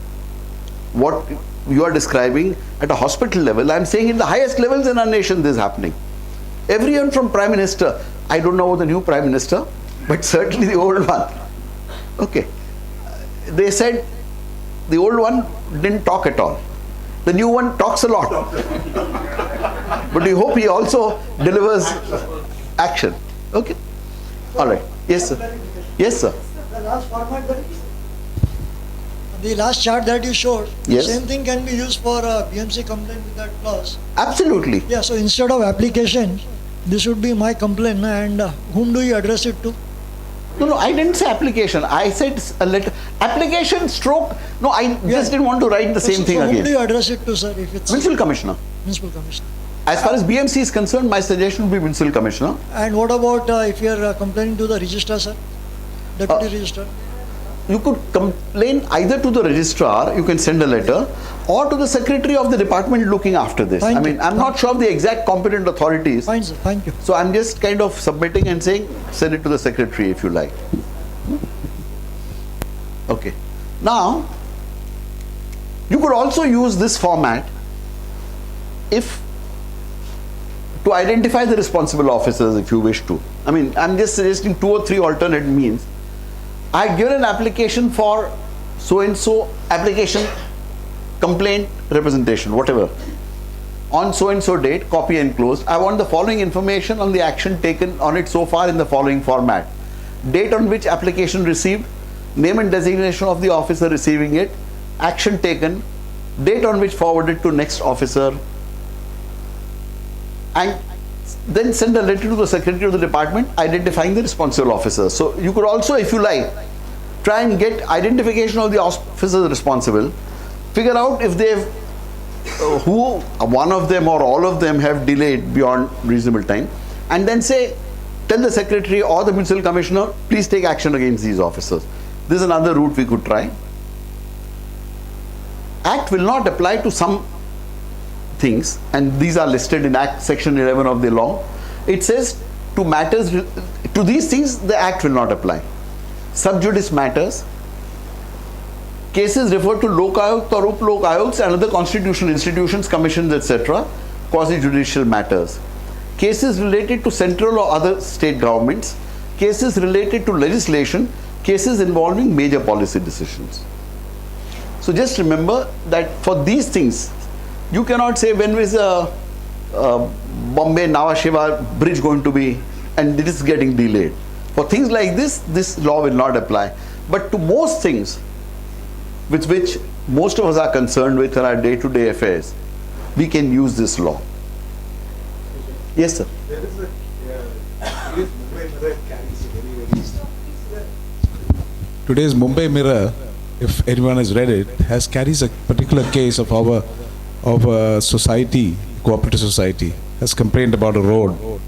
What you are describing at a hospital level, I am saying in the highest levels in our nation this is happening. Everyone from Prime Minister, I don't know the new Prime Minister, but certainly the old one. Okay. They said the old one didn't talk at all. The new one talks a lot. But we hope he also delivers action. Okay. All right. Yes, sir. Yes, sir. The last format the last chart that you showed, yes. The same thing can be used for a BMC complaint with that clause. Absolutely. Yeah, so instead of application, this would be my complaint, and whom do you address it to? No, I didn't say application. I said a letter. Application stroke. No, I just didn't want to write the same thing so again. Whom do you address it to, sir? If it's Municipal Commissioner. Municipal Commissioner. As far as BMC is concerned, my suggestion would be Municipal Commissioner. And what about if you are complaining to the registrar, sir? Deputy registrar? You could complain either to the registrar, you can send a letter, or to the secretary of the department looking after this. Thank I mean, you. I'm not sure of the exact competent authorities. Fine, sir. Thank you. So I'm just kind of submitting and saying, send it to the secretary if you like. Okay. Now, you could also use this format if to identify the responsible officers if you wish to. I mean, I'm just suggesting 2 or 3 alternate means. I give an application for so-and-so application, complaint, representation, whatever. On so-and-so date, copy enclosed. I want the following information on the action taken on it so far in the following format. Date on which application received, name and designation of the officer receiving it, action taken, date on which forwarded to next officer, and then send a letter to the secretary of the department identifying the responsible officers. So you could also, if you like, try and get identification of the officers responsible, figure out if they've who one of them or all of them have delayed beyond reasonable time, and then say, tell the secretary or the municipal commissioner, please take action against these officers. This is another route we could try. Act will not apply to some things, and these are listed in Act section 11 of the law. It says to matters, to these things the Act will not apply. Sub judice matters, cases referred to Lok Ayukt or Up Lok Ayukts and other constitutional institutions, commissions, etc., quasi-judicial matters. Cases related to central or other state governments, cases related to legislation, cases involving major policy decisions. So just remember that for these things, you cannot say when is a Bombay Nhava Sheva bridge going to be, and it is getting delayed. For things like this law will not apply. But to most things with which most of us are concerned with in our day-to-day affairs, we can use this law. Yes, sir. There is a Today's Mumbai Mirror, if anyone has read it, carries a particular case of a society, cooperative society, has complained about a road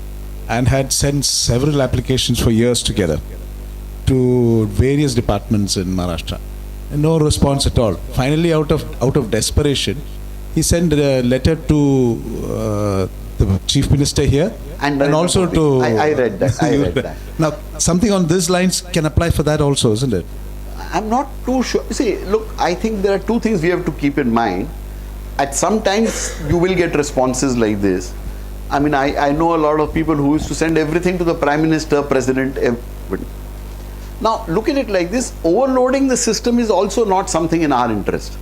and had sent several applications for years together to various departments in Maharashtra. And no response at all. Finally, out of desperation, he sent a letter to the Chief Minister here and also to... I read that. I read that. Now, something on these lines can apply for that also, isn't it? I'm not too sure. See, look, I think there are two things we have to keep in mind. At some times, you will get responses like this. I mean, I know a lot of people who used to send everything to the Prime Minister, President, everybody. Now, look at it like this. Overloading the system is also not something in our interest.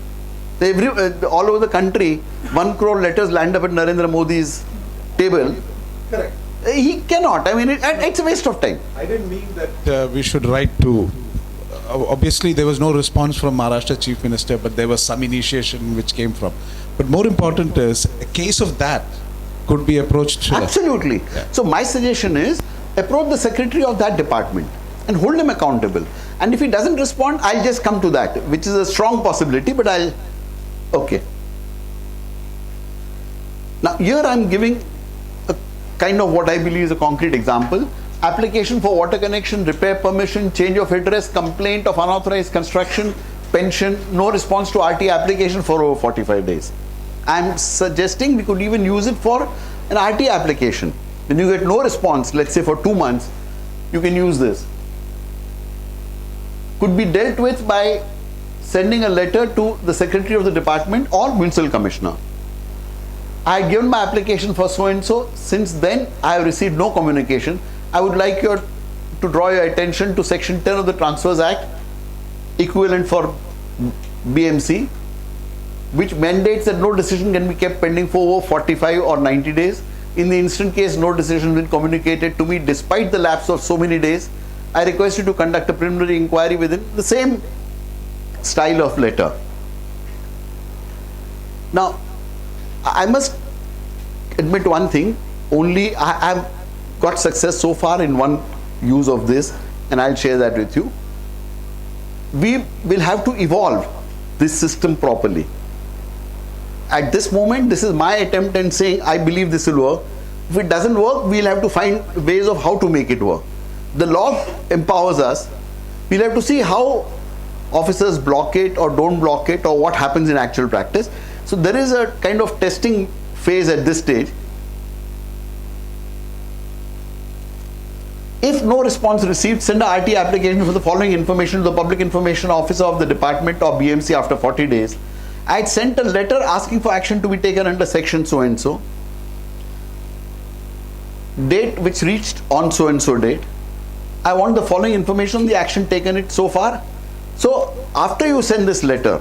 All over the country, 1 crore letters land up at Narendra Modi's table. Correct. He cannot. I mean, it's a waste of time. I didn't mean that we should write to... obviously, there was no response from Maharashtra Chief Minister, but there was some initiation which came from. But more important is, a case of that could be approached. Absolutely. Yeah. So my suggestion is, approach the secretary of that department and hold him accountable. And if he doesn't respond, I'll just come to that, which is a strong possibility, but I'll... Okay. Now, here I'm giving a kind of what I believe is a concrete example. Application for water connection, repair permission, change of address, complaint of unauthorized construction, pension, no response to RT application for over 45 days. I'm suggesting we could even use it for an RT application. When you get no response, let's say for 2 months, you can use this. Could be dealt with by sending a letter to the secretary of the department or municipal commissioner. I had given my application for so and so. Since then, I have received no communication. I would like to draw your attention to Section 10 of the Transfers Act, equivalent for BMC, which mandates that no decision can be kept pending for over 45 or 90 days. In the instant case, no decision has been communicated to me despite the lapse of so many days. I request you to conduct a preliminary inquiry within the same style of letter. Now, I must admit one thing, only I have got success so far in one use of this, and I'll share that with you. We will have to evolve this system properly. At this moment, this is my attempt in saying I believe this will work. If it doesn't work, we'll have to find ways of how to make it work. The law empowers us. We'll have to see how officers block it or don't block it, or what happens in actual practice. So there is a kind of testing phase at this stage. If no response received, send a RT application for the following information to the Public Information Officer of the department or BMC after 40 days. I had sent a letter asking for action to be taken under section so and so. Date which reached on so and so date. I want the following information on the action taken it so far. So after you send this letter,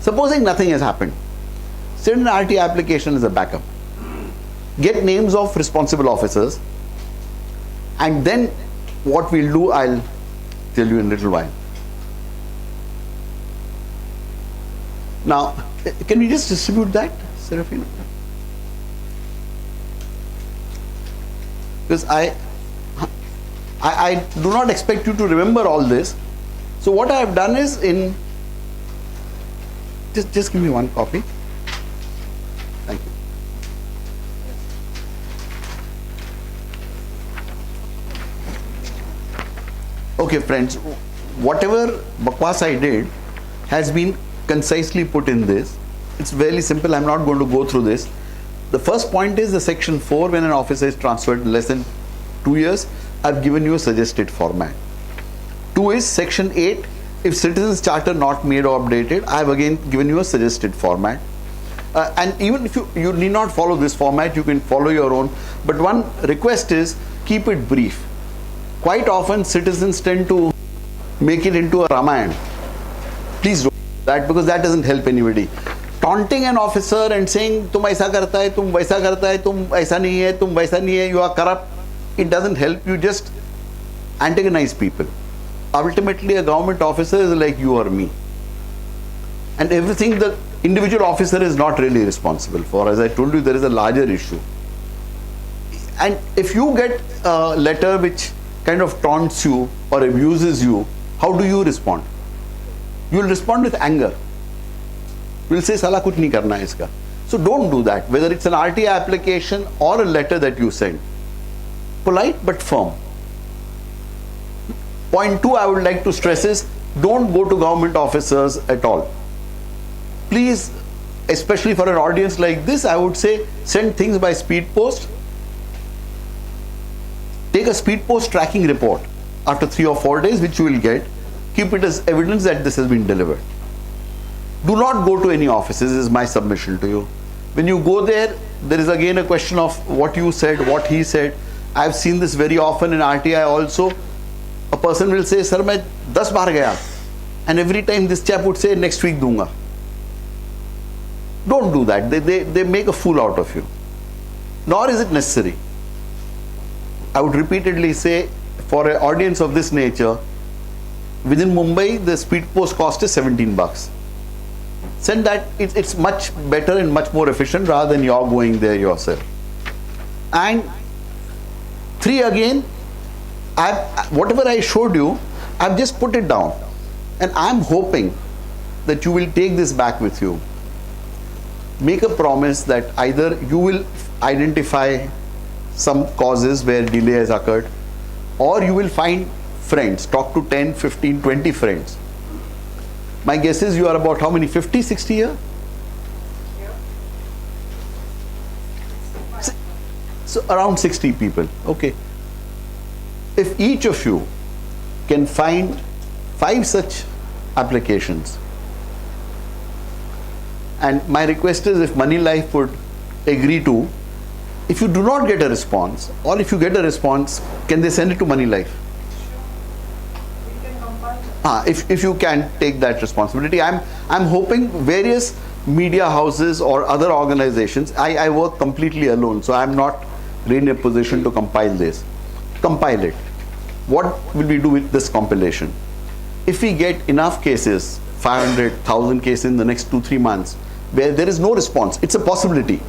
supposing nothing has happened, send an RT application as a backup. Get names of responsible officers, and then what we'll do, I'll tell you in a little while. Now, can we just distribute that, Serafina? Because I do not expect you to remember all this. So what I have done is just give me one copy. Thank you. Okay, friends, whatever bakwas I did has been concisely put in this. It's very simple. I'm not going to go through this. The first point is the section 4, when an officer is transferred in less than 2 years, I've given you a suggested format. 2 is section 8, if citizens charter not made or updated, I have again given you a suggested format. And even if you need not follow this format, you can follow your own. But one request is, keep it brief. Quite often citizens tend to make it into a Ramayana. Please don't do that, because that doesn't help anybody. Taunting an officer and saying, tum aisa karta hai, tum waisa karta hai, tum aisa nahi hai, tum waisa nahi hai, you are corrupt, it doesn't help. You just antagonize people. Ultimately, a government officer is like you or me. And everything the individual officer is not really responsible for. As I told you, there is a larger issue. And if you get a letter which kind of taunts you or abuses you, How do you respond? You will respond with anger. You will say, "Sala kuch nahi karna hai iska." So don't do that. Whether it's an RTI application or a letter that you send, polite but firm. Point 2 I would like to stress is, don't go to government officers at all. Please, especially for an audience like this, I would say send things by speed post. Take a speed post tracking report after 3 or 4 days, which you will get. Keep it as evidence that this has been delivered. Do not go to any offices is my submission to you. When you go there, there is again a question of what you said, what he said. I've seen this very often in RTI also. A person will say, "Sir, main 10 baar gaya." And every time this chap would say, "Next week dunga." Don't do that. They make a fool out of you. Nor is it necessary. I would repeatedly say, for an audience of this nature, within Mumbai, the speed post cost is 17 bucks. Send that. It's much better and much more efficient rather than you're going there yourself. And 3 again, whatever I showed you, I've just put it down. And I'm hoping that you will take this back with you. Make a promise that either you will identify some causes where delay has occurred, or you will find friends, talk to 10, 15, 20 friends. My guess is you are about how many, 50, 60 here? So around 60 people, okay. If each of you can find 5 such applications, and my request is, if Moneylife would agree to, if you do not get a response, or if you get a response, can they send it to Moneylife? If you can take that responsibility. I'm hoping various media houses or other organizations, I work completely alone, so I'm not really in a position to compile this. Compile it. What will we do with this compilation? If we get enough cases, 500, 1,000 cases in the next 2-3 months, where there is no response, it's a possibility.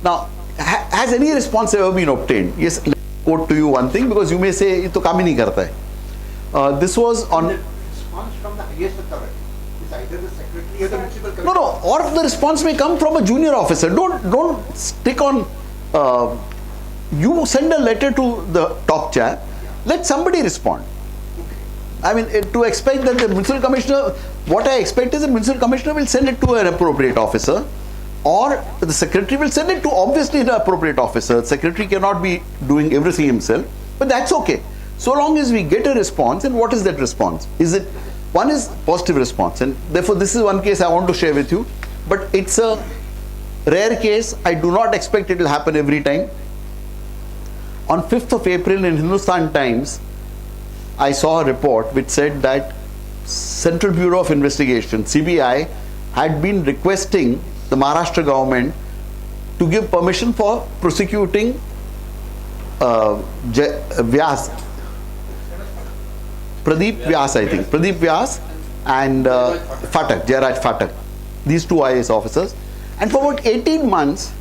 Now, has any response ever been obtained? Yes, let me quote to you one thing, because you may say, "Ye to kaam hi nahi karta hai." This was on... Response from the highest authority. It's either the secretary or the municipal commissioner. No, or the response may come from a junior officer. Don't stick on... you send a letter to the top chap, let somebody respond. I mean, to expect that the municipal commissioner, what I expect is the municipal commissioner will send it to an appropriate officer, or the secretary will send it to obviously the appropriate officer. The secretary cannot be doing everything himself, but that's okay. So long as we get a response. And what is that response? One is positive response, and therefore this is one case I want to share with you, but it's a rare case. I do not expect it will happen every time. On 5th of April in Hindustan Times, I saw a report which said that Central Bureau of Investigation, CBI, had been requesting the Maharashtra government to give permission for prosecuting Vyas, Pradeep Vyas, I think, Pradeep Vyas and Jayaraj Phatak, these 2 IAS officers. And for about 18 months,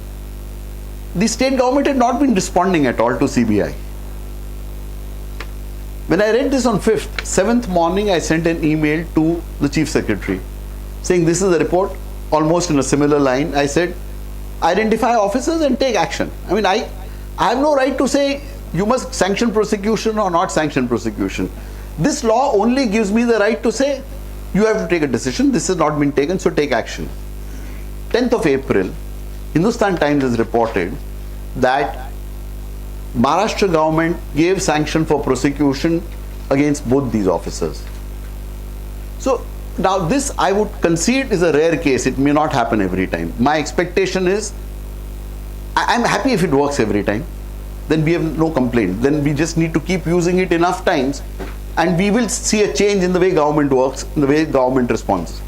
the state government had not been responding at all to CBI. When I read this on 5th, 7th morning, I sent an email to the Chief Secretary saying, "This is the report," almost in a similar line. I said, "Identify officers and take action." I mean, I have no right to say you must sanction prosecution or not sanction prosecution. This law only gives me the right to say you have to take a decision. This has not been taken, so take action. 10th of April, Hindustan Times has reported that Maharashtra government gave sanction for prosecution against both these officers. So now this, I would concede, is a rare case. It may not happen every time. My expectation is, I'm happy if it works every time. Then we have no complaint. Then we just need to keep using it enough times, and we will see a change in the way government works, in the way government responds.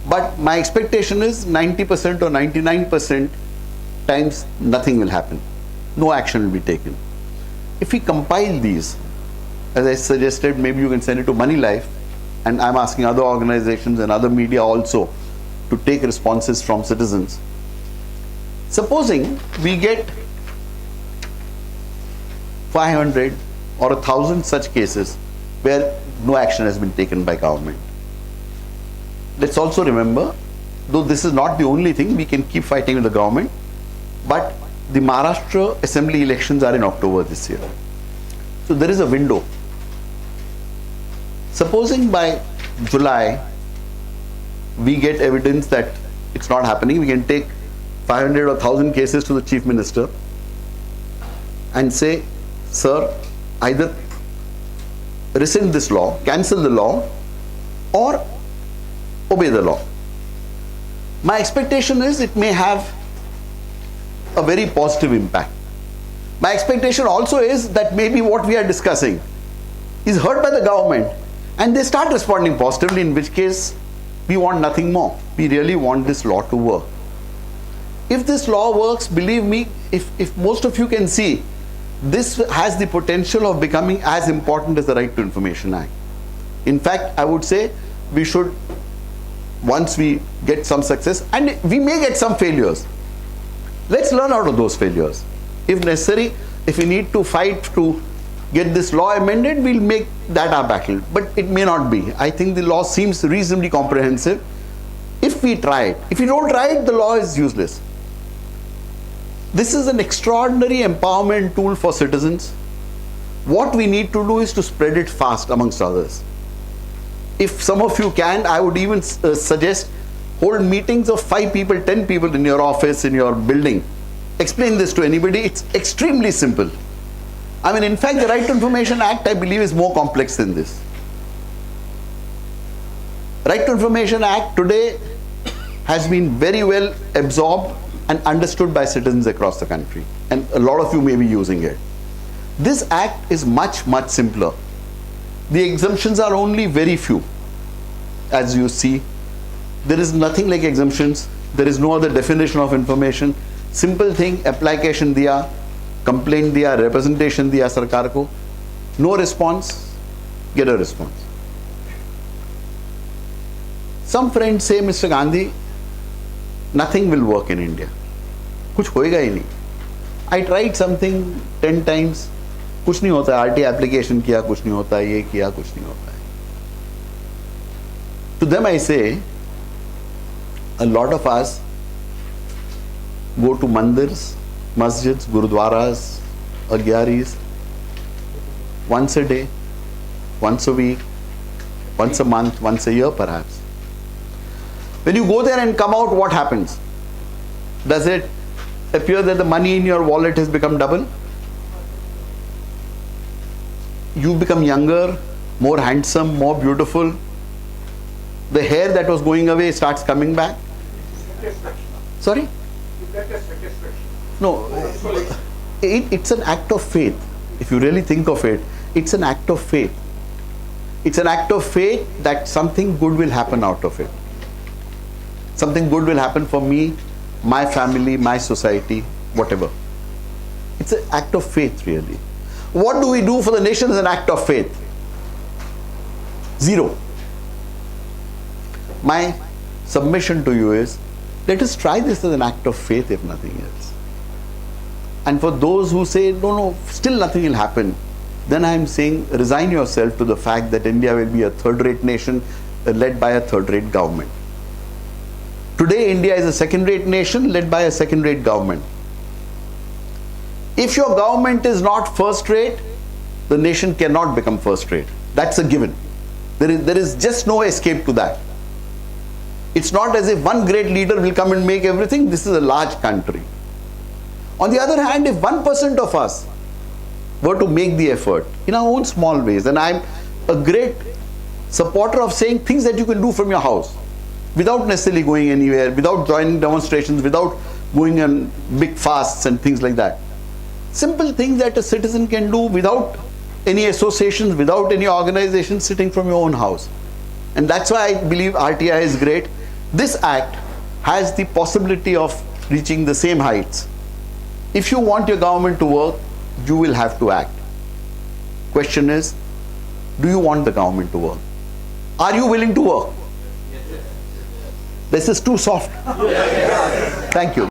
But my expectation is 90% or 99% times nothing will happen. No action will be taken. If we compile these, as I suggested, maybe you can send it to Moneylife, and I'm asking other organizations and other media also to take responses from citizens. Supposing we get 500 or 1,000 such cases where no action has been taken by government. Let's also remember, though this is not the only thing, we can keep fighting with the government, but the Maharashtra assembly elections are in October this year. So there is a window. Supposing by July we get evidence that it's not happening, we can take 500 or 1,000 cases to the Chief Minister and say, sir, either rescind this law, cancel the law, or obey the law. My expectation is it may have a very positive impact. My expectation also is that maybe what we are discussing is heard by the government and they start responding positively, in which case we want nothing more. We really want this law to work. If this law works, believe me, if most of you can see, this has the potential of becoming as important as the Right to Information Act. In fact, I would say we should, once we get some success, and we may get some failures, let's learn out of those failures. If necessary, if we need to fight to get this law amended, we'll make that our battle. But it may not be. I think the law seems reasonably comprehensive. If we try it, if we don't try it, the law is useless. This is an extraordinary empowerment tool for citizens. What we need to do is to spread it fast amongst others. If some of you can, I would even suggest hold meetings of 5 people, 10 people in your office, in your building. Explain this to anybody. It's extremely simple. I mean, in fact, the Right to Information Act, I believe, is more complex than this. Right to Information Act today has been very well absorbed and understood by citizens across the country, and a lot of you may be using it. This act is much, much simpler. The exemptions are only very few. As you see, there is nothing like exemptions. There is no other definition of information. Simple thing, application diya, complaint diya, representation diya sarkar ko. No response, get a response. Some friends say, Mr. Gandhi, nothing will work in India. कुछ होएगा ही नहीं. I tried something 10 times, कुछ नहीं होता. RT application किया, कुछ नहीं होता. ये किया, कुछ नहीं होता. To them I say, a lot of us go to mandirs, masjids, gurudwaras, agyaris once a day, once a week, once a month, once a year perhaps. When you go there and come out, what happens? Does it appear that the money in your wallet has become double? You become younger, more handsome, more beautiful. The hair that was going away starts coming back. Sorry? No, it's an act of faith. If you really think of it, it's an act of faith. It's an act of faith that something good will happen out of it. Something good will happen for me, my family, my society, whatever. It's an act of faith, really. What do we do for the nation as an act of faith? Zero. My submission to you is, let us try this as an act of faith, if nothing else. And for those who say, no, still nothing will happen, then I am saying, resign yourself to the fact that India will be a third-rate nation led by a third-rate government. Today, India is a second-rate nation led by a second-rate government. If your government is not first-rate, the nation cannot become first-rate. That's a given. There is just no escape to that. It's not as if one great leader will come and make everything. This is a large country. On the other hand, if 1% of us were to make the effort in our own small ways, and I'm a great supporter of saying things that you can do from your house without necessarily going anywhere, without joining demonstrations, without going on big fasts and things like that. Simple things that a citizen can do without any associations, without any organization, sitting from your own house. And that's why I believe RTI is great. This act has the possibility of reaching the same heights. If you want your government to work, you will have to act. Question is, do you want the government to work? Are you willing to work? This is too soft. Thank you.